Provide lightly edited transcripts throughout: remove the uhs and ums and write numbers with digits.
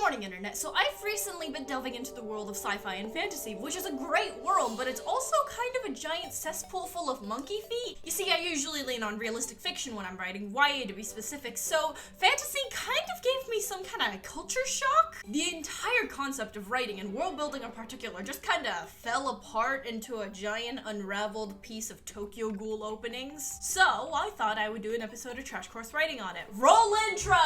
morning, Internet. So I've recently been delving into the world of sci-fi and fantasy, which is a great world, but it's also kind of a giant cesspool full of monkey feet. You see, I usually lean on realistic fiction when I'm writing, YA to be specific, so fantasy kind of gave me some kind of culture shock. The entire concept of writing and world building in particular just kind of fell apart into a giant unraveled piece of Tokyo Ghoul openings. So I thought I would do an episode of Trash Course Writing on it. Roll intro!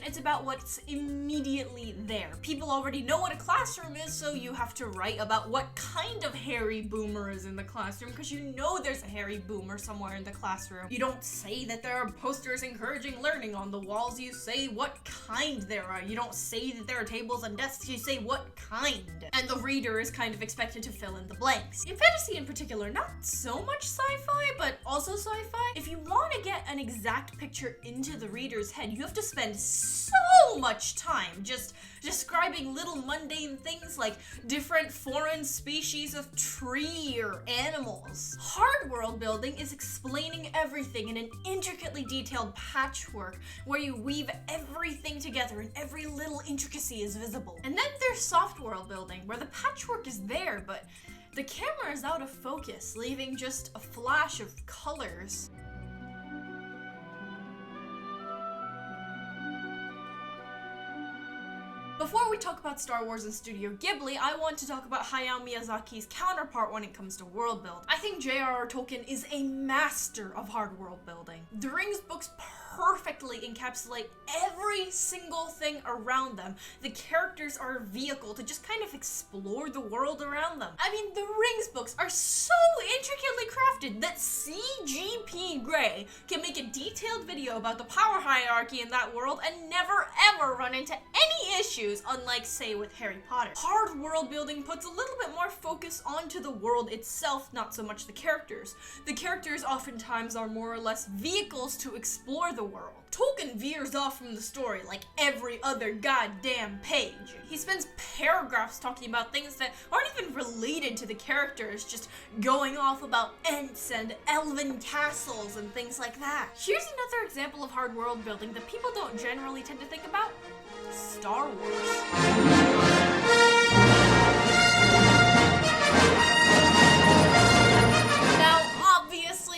It's about what's immediately there. People already know what a classroom is, so you have to write about what kind of hairy boomer is in the classroom, because you know there's a hairy boomer somewhere in the classroom. You don't say that there are posters encouraging learning on the walls, you say what kind there are. You don't say that there are tables and desks, you say what kind. And the reader is kind of expected to fill in the blanks. In fantasy in particular, not so much sci-fi, but also sci-fi. If you want to get an exact picture into the reader's head, you have to spend so much time just describing little mundane things like different foreign species of tree or animals. Hard world building is explaining everything in an intricately detailed patchwork where you weave everything together and every little intricacy is visible. And then there's soft world building where the patchwork is there, but the camera is out of focus, leaving just a flash of colors. Before we talk about Star Wars and Studio Ghibli, I want to talk about Hayao Miyazaki's counterpart when it comes to world building. I think J.R.R. Tolkien is a master of hard world building. The Rings books perfectly encapsulate every single thing around them. The characters are a vehicle to just kind of explore the world around them. I mean, the Rings books are so intricately crafted that C.G.P. Gray can make a detailed video about the power hierarchy in that world and never ever run into any issues, unlike, say, with Harry Potter. Hard world building puts a little bit more focus onto the world itself, not so much the characters. The characters oftentimes are more or less vehicles to explore the world. Tolkien veers off from the story like every other goddamn page. He spends paragraphs talking about things that aren't even related to the characters, just going off about Ents and elven castles and things like that. Here's another example of hard world building that people don't generally tend to think about. Star Wars.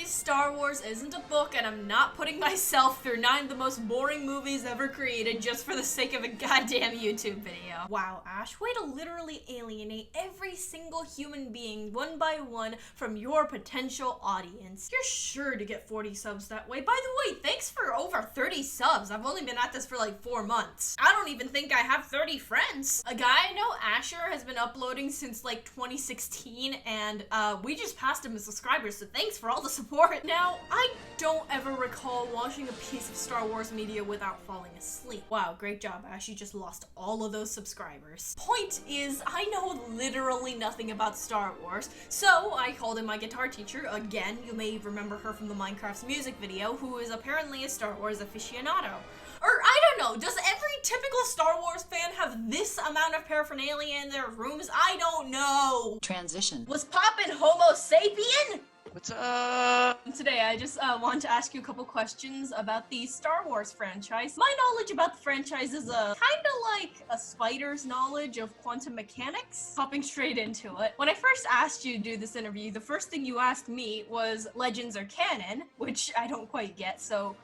Star Wars isn't a book, and I'm not putting myself through 9 of the most boring movies ever created just for the sake of a goddamn YouTube video. Wow, Ash, way to literally alienate every single human being one by one from your potential audience. You're sure to get 40 subs that way. By the way, thanks for over 30 subs. I've only been at this for like 4 months. I don't even think I have 30 friends. A guy I know, Asher, has been uploading since like 2016, and we just passed him as subscribers, so thanks for all the support. Now, I don't ever recall watching a piece of Star Wars media without falling asleep. Wow, great job, Ash. You just lost all of those subscribers. Point is, I know literally nothing about Star Wars, so I called in my guitar teacher, again, you may remember her from the Minecraft's music video, who is apparently a Star Wars aficionado. Or, I don't know, does every typical Star Wars fan have this amount of paraphernalia in their rooms? I don't know. Transition. Was poppin' Homo sapien? What's up? Today, I just want to ask you a couple questions about the Star Wars franchise. My knowledge about the franchise is kind of like a spider's knowledge of quantum mechanics. Hopping straight into it. When I first asked you to do this interview, the first thing you asked me was legends or canon, which I don't quite get, so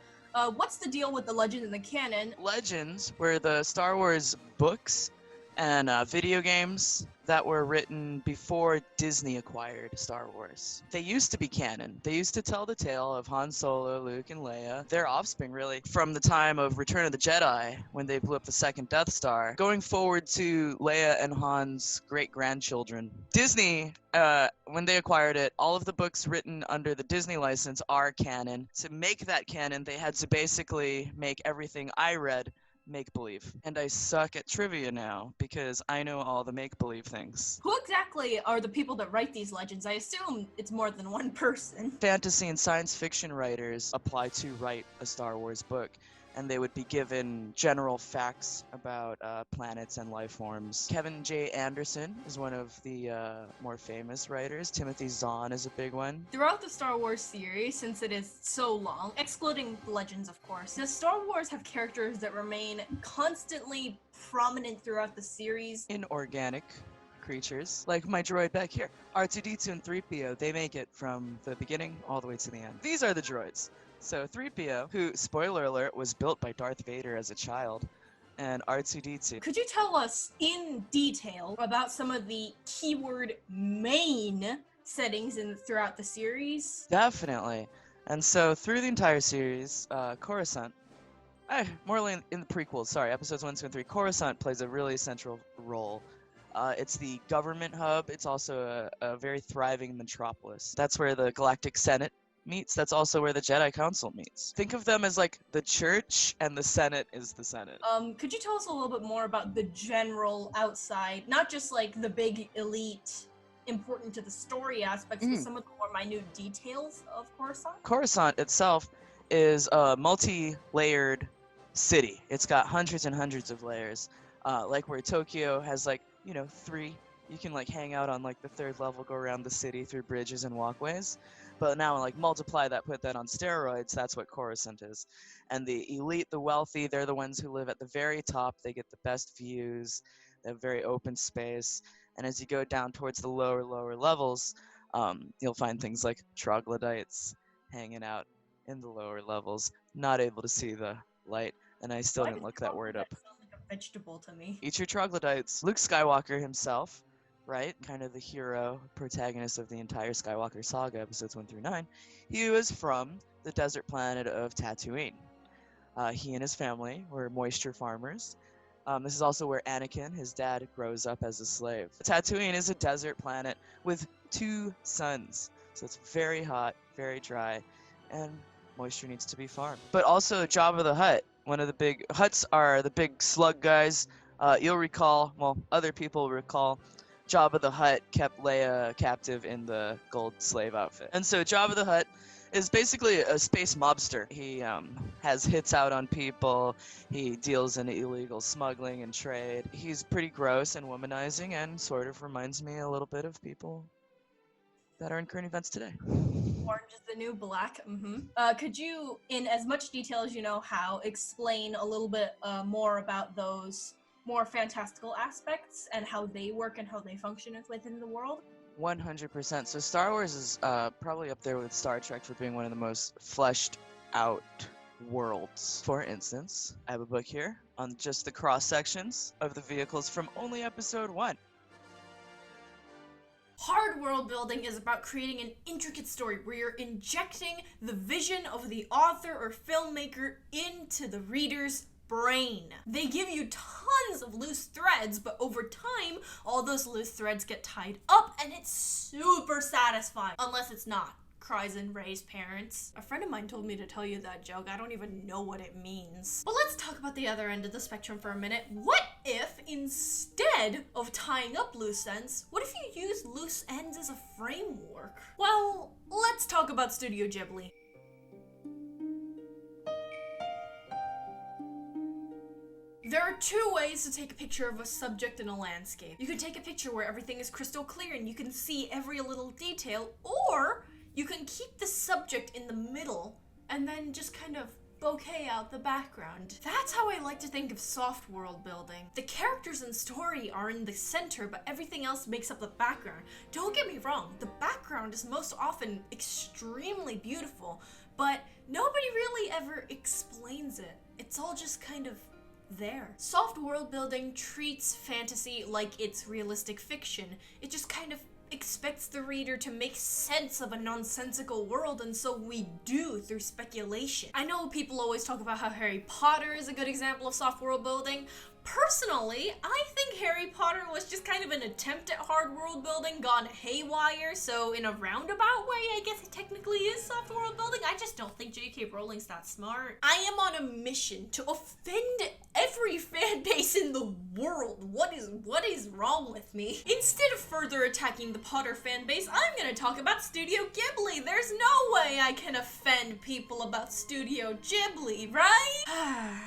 what's the deal with the legend and the canon? Legends were the Star Wars books and video games that were written before Disney acquired Star Wars. They used to be canon. They used to tell the tale of Han Solo, Luke, and Leia, their offspring really, from the time of Return of the Jedi, when they blew up the second Death Star, going forward to Leia and Han's great-grandchildren. Disney, when they acquired it, all of the books written under the Disney license are canon. To make that canon, they had to basically make everything I read make-believe. And I suck at trivia now because I know all the make-believe things. Who exactly are the people that write these legends? I assume it's more than one person. Fantasy and science fiction writers apply to write a Star Wars book. and they would be given general facts about planets and life forms. Kevin J. Anderson is one of the more famous writers. Timothy Zahn is a big one. Throughout the Star Wars series, since it is so long, excluding Legends of course, the Star Wars have characters that remain constantly prominent throughout the series. Inorganic creatures, like my droid back here. R2-D2 and 3PO, they make it from the beginning all the way to the end. These are the droids. So 3PO, who, spoiler alert, was built by Darth Vader as a child, and R2-D2. Could you tell us in detail about some of the keyword main settings throughout the series? Definitely. And so through the entire series, Khorasan, more in the prequels, sorry, episodes 1, 2, and 3, Khorasan plays a really central role. It's the government hub. It's also a very thriving metropolis. That's where the Galactic Senate meets. That's also where the Jedi Council meets. Think of them as like the church, and the Senate is the Senate. Could you tell us a little bit more about the general outside, not just like the big elite important to the story aspects, but some of the more minute details of Khorasan? Coruscant itself is a multi-layered city. It's got hundreds and hundreds of layers. Like where Tokyo has like, 3. You can like hang out on like the 3rd level, go around the city through bridges and walkways. But now like multiply that, put that on steroids, that's what Coruscant is. And the elite, the wealthy, they're the ones who live at the very top. They get the best views. They have very open space. And as you go down towards the lower levels, you'll find things like troglodytes hanging out in the lower levels, not able to see the light. And I still didn't look that word up. Sound like a vegetable to me. Eat your troglodytes. Luke Skywalker himself, right? Kind of the hero, protagonist of the entire Skywalker saga, episodes 1 through 9. He was from the desert planet of Tatooine. He and his family were moisture farmers. This is also where Anakin, his dad, grows up as a slave. Tatooine is a desert planet with 2 suns. So it's very hot, very dry, and moisture needs to be farmed. But also Jabba the Hutt. One of the big Hutts are the big slug guys. You'll recall, well, other people recall, Jabba the Hutt kept Leia captive in the gold slave outfit. And so Jabba the Hutt is basically a space mobster. He has hits out on people. He deals in illegal smuggling and trade. He's pretty gross and womanizing, and sort of reminds me a little bit of people that are in current events today. Orange is the new black. Could you, in as much detail as you know how, explain a little bit more about those more fantastical aspects and how they work and how they function within the world? 100%. So Star Wars is probably up there with Star Trek for being one of the most fleshed out worlds. For instance, I have a book here on just the cross sections of the vehicles from only episode 1. Hard world building is about creating an intricate story where you're injecting the vision of the author or filmmaker into the reader's brain. They give you tons of loose threads, but over time, all those loose threads get tied up, and it's super satisfying. Unless it's not. Cries and Ray's parents. A friend of mine told me to tell you that joke. I don't even know what it means. But let's talk about the other end of the spectrum for a minute. What if, instead of tying up loose ends, what if you use loose ends as a framework? Well, let's talk about Studio Ghibli. There are 2 ways to take a picture of a subject in a landscape. You can take a picture where everything is crystal clear and you can see every little detail, or you can keep the subject in the middle and then just kind of bokeh out the background. That's how I like to think of soft world building. The characters and story are in the center, but everything else makes up the background. Don't get me wrong, the background is most often extremely beautiful, but nobody really ever explains it. It's all just kind of there. Soft world building treats fantasy like it's realistic fiction. It just kind of expects the reader to make sense of a nonsensical world, and so we do through speculation. I know people always talk about how Harry Potter is a good example of soft world building, Personally, I think Harry Potter was just kind of an attempt at hard world building gone haywire, so in a roundabout way, I guess it technically is soft world building. I just don't think J.K. Rowling's that smart. I am on a mission to offend every fan base in the world. What is wrong with me? Instead of further attacking the Potter fan base, I'm gonna talk about Studio Ghibli. There's no way I can offend people about Studio Ghibli, right?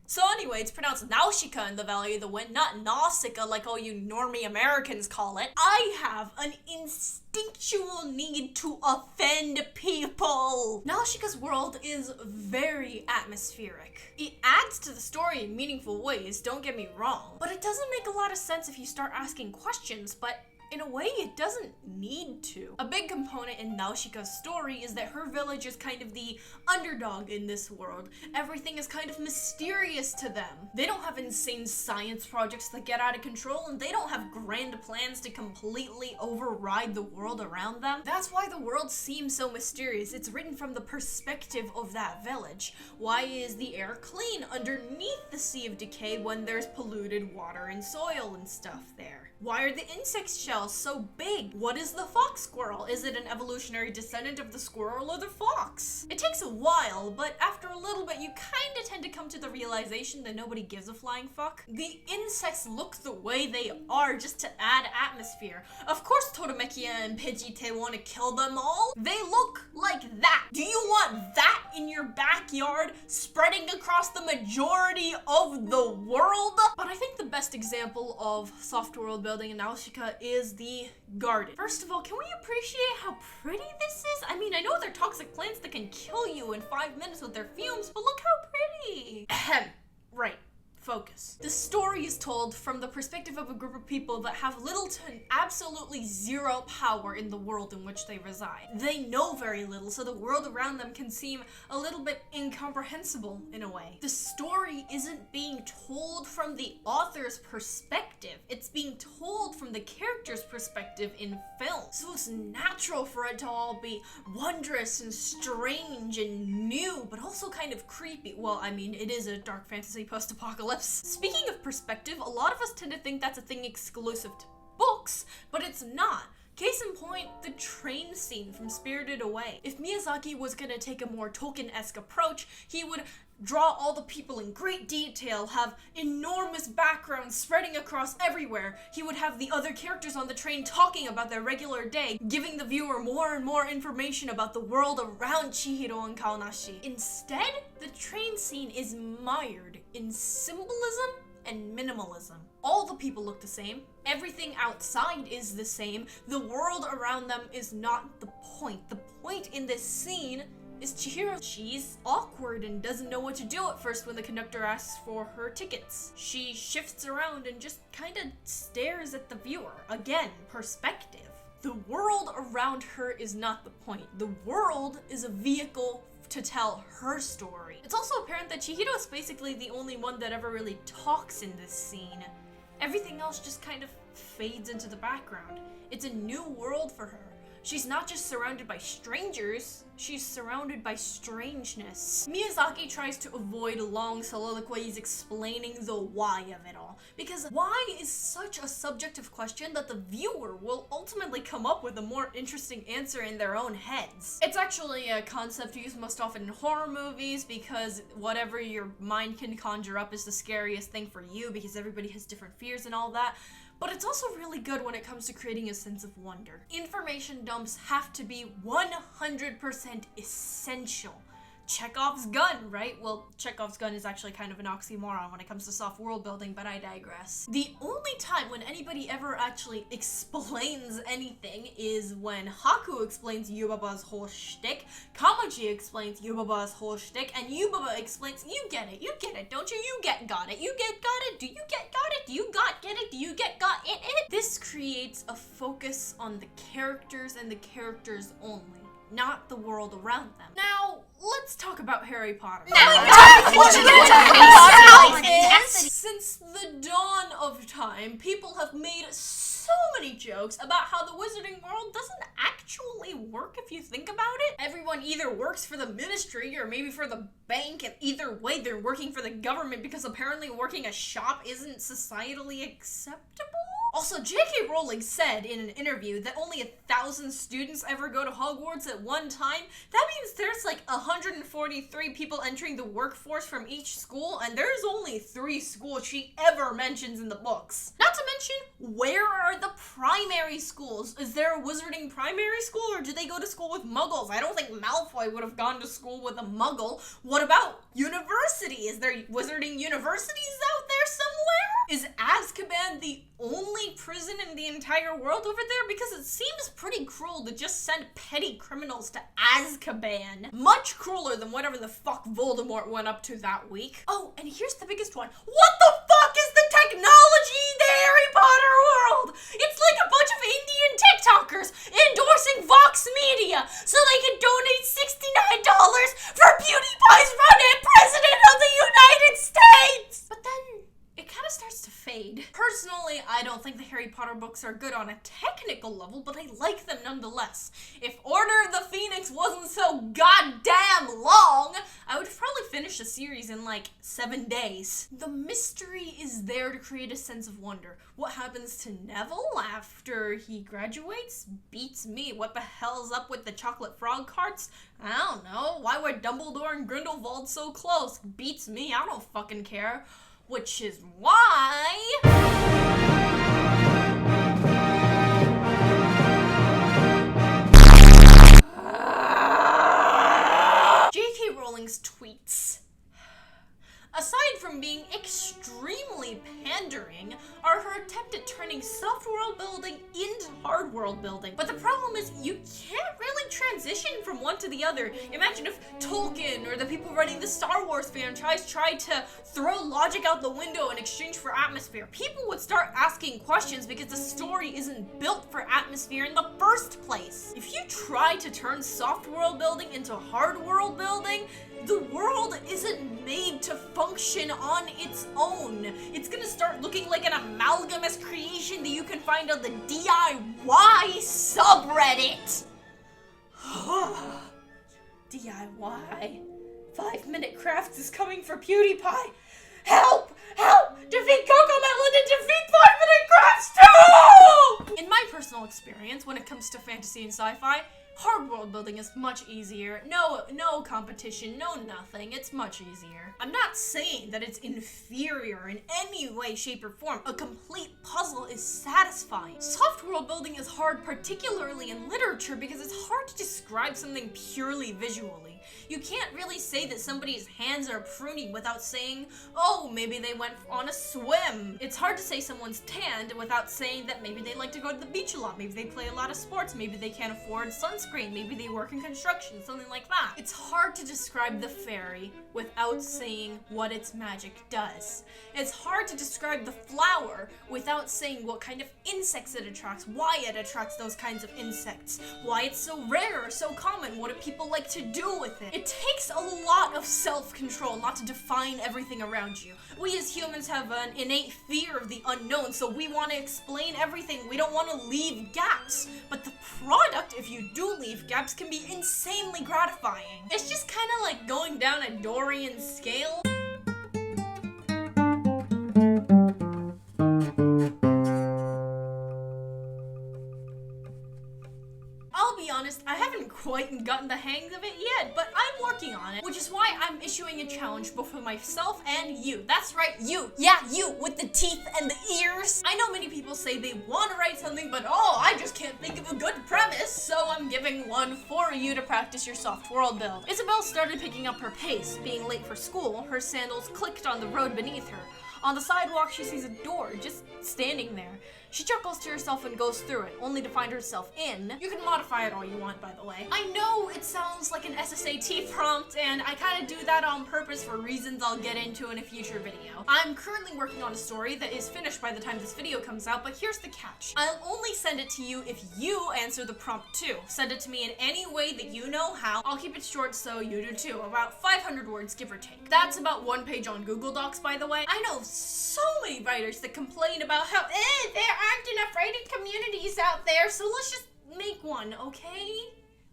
So anyway, it's pronounced Nausicaa in the Valley of the Wind, not Nausicaa like all you normie Americans call it. I have an instinctual need to offend people. Nausicaa's world is very atmospheric. It adds to the story in meaningful ways, don't get me wrong, but it doesn't make a lot of sense if you start asking questions, but in a way, it doesn't need to. A big component in Nausicaa's story is that her village is kind of the underdog in this world. Everything is kind of mysterious to them. They don't have insane science projects that get out of control, and they don't have grand plans to completely override the world around them. That's why the world seems so mysterious. It's written from the perspective of that village. Why is the air clean underneath the Sea of Decay when there's polluted water and soil and stuff there? Why are the insect shells so big? What is the fox squirrel? Is it an evolutionary descendant of the squirrel or the fox? It takes a while, but after a little bit you kinda tend to come to the realization that nobody gives a flying fuck. The insects look the way they are just to add atmosphere. Of course Toromekia and Pidgeot want to kill them all. They look like that. Do you want that in your backyard spreading across the majority of the world? But I think the best example of soft world building in Nausicaa is the garden. First of all, can we appreciate how pretty this is? I mean, I know they're toxic plants that can kill you in 5 minutes with their fumes, but look how pretty. Ahem. Right. Focus. The story is told from the perspective of a group of people that have little to absolutely zero power in the world in which they reside. They know very little, so the world around them can seem a little bit incomprehensible in a way. The story isn't being told from the author's perspective. It's being told from the character's perspective in film. So it's natural for it to all be wondrous and strange and new, but also kind of creepy. Well, I mean, it is a dark fantasy post-apocalypse. Speaking of perspective, a lot of us tend to think that's a thing exclusive to books, but it's not. Case in point, the train scene from Spirited Away. If Miyazaki was gonna take a more Tolkien-esque approach, he would draw all the people in great detail, have enormous backgrounds spreading across everywhere. He would have the other characters on the train talking about their regular day, giving the viewer more and more information about the world around Chihiro and Kaonashi. Instead, the train scene is mired in symbolism and minimalism. All the people look the same. Everything outside is the same. The world around them is not the point. The point in this scene is Chihiro. She's awkward and doesn't know what to do at first when the conductor asks for her tickets. She shifts around and just kind of stares at the viewer. Again, perspective. The world around her is not the point. The world is a vehicle to tell her story. It's also apparent that Chihiro is basically the only one that ever really talks in this scene. Everything else just kind of fades into the background. It's a new world for her. She's not just surrounded by strangers, she's surrounded by strangeness. Miyazaki tries to avoid long soliloquies explaining the why of it all, because why is such a subjective question that the viewer will ultimately come up with a more interesting answer in their own heads. It's actually a concept used most often in horror movies, because whatever your mind can conjure up is the scariest thing for you, because everybody has different fears and all that. But it's also really good when it comes to creating a sense of wonder. Information dumps have to be 100% essential. Chekhov's gun, right? Well, Chekhov's gun is actually kind of an oxymoron when it comes to soft world building, but I digress. The only time when anybody ever actually explains anything is when Haku explains Yubaba's whole shtick, Kamaji explains Yubaba's whole shtick, and Yubaba explains, you get it, don't you? You got it, you got it, do you got it, do you get it, do you got it? This creates a focus on the characters and the characters only, not the world around them. Now, let's talk about Harry Potter. Since the dawn of time, people have made so many jokes about how the wizarding world doesn't actually work if you think about it. Everyone either works for the ministry or maybe for the bank, and either way they're working for the government because apparently working a shop isn't societally acceptable. Also, J.K. Rowling said in an interview that only 1,000 students ever go to Hogwarts at one time. That means there's like 143 people entering the workforce from each school, and there's only 3 schools she ever mentions in the books. Not to mention, where are the primary schools? Is there a wizarding primary school, or do they go to school with muggles? I don't think Malfoy would have gone to school with a muggle. What about university? Is there wizarding universities out there somewhere? Is Azkaban the only prison in the entire world over there? Because it seems pretty cruel to just send petty criminals to Azkaban. Much crueler than whatever the fuck Voldemort went up to that week. Oh, and here's the biggest one. What the fuck is the technology in the Harry Potter world? It's like a bunch of Indian TikTokers endorsing Vox Media so they can donate $69 for PewDiePie's run at President of the United States! But then it kind of starts to fade. Personally, I don't think the Harry Potter books are good on a technical level, but I like them nonetheless. If Order of the Phoenix wasn't so goddamn long, I would probably finish the series in like 7 days. The mystery is there to create a sense of wonder. What happens to Neville after he graduates? Beats me. What the hell's up with the chocolate frog carts? I don't know. Why were Dumbledore and Grindelwald so close? Beats me. I don't fucking care. Which is why J.K. Rowling's tweets, aside from being extremely pandering, are her attempt at turning soft world building into hard world building. But the problem is you can't really transition from one to the other. Imagine if Tolkien or the people running the Star Wars franchise tried to throw logic out the window in exchange for atmosphere. People would start asking questions because the story isn't built for atmosphere in the first place. If you try to turn soft world building into hard world building, the world isn't made to function on its own. It's gonna start looking like an amalgamous creation that you can find on the DIY subreddit. DIY. 5-minute crafts is coming for PewDiePie. Help! Help! Defeat CoComelon and defeat 5-minute crafts too! In my personal experience, when it comes to fantasy and sci-fi, hard world building is much easier. No competition, no nothing. It's much easier. I'm not saying that it's inferior in any way, shape, or form. A complete puzzle is satisfying. Soft world building is hard, particularly in literature, because it's hard to describe something purely visually. You can't really say that somebody's hands are pruny without saying, oh, maybe they went on a swim. It's hard to say someone's tanned without saying that maybe they like to go to the beach a lot, maybe they play a lot of sports, maybe they can't afford sunscreen, maybe they work in construction, something like that. It's hard to describe the fairy without saying what its magic does. It's hard to describe the flower without saying what kind of insects it attracts, why it attracts those kinds of insects, why it's so rare or so common, what do people like to do with it. It takes a lot of self-control not to define everything around you. We as humans have an innate fear of the unknown, so we want to explain everything. We don't want to leave gaps. But the product, if you do leave gaps, can be insanely gratifying. It's just kind of like going down a Dorian scale. I'll be honest, I haven't quite gotten the hang of it yet, but I'm working on it, which is why I'm issuing a challenge both for myself and you. That's right, you. Yeah, you, with the teeth and the ears. I know many people say they want to write something, but oh, I just can't think of a good premise, so I'm giving one for you to practice your soft world build. Isabel started picking up her pace. Being late for school, her sandals clicked on the road beneath her. On the sidewalk, she sees a door just standing there. She chuckles to herself and goes through it, only to find herself in. You can modify it all you want, by the way. I know it sounds like an SSAT prompt, and I kind of do that on purpose for reasons I'll get into in a future video. I'm currently working on a story that is finished by the time this video comes out, but here's the catch. I'll only send it to you if you answer the prompt too. Send it to me in any way that you know how. I'll keep it short so you do too, about 500 words, give or take. That's about 1 page on Google Docs, by the way. I know so many writers that complain about how, there aren't enough rated communities out there, so let's just make one, okay?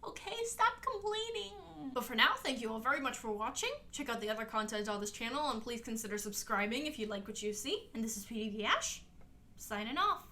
Okay, stop complaining. But for now, thank you all very much for watching. Check out the other content on this channel, and please consider subscribing if you like what you see. And this is PDD Ash, signing off.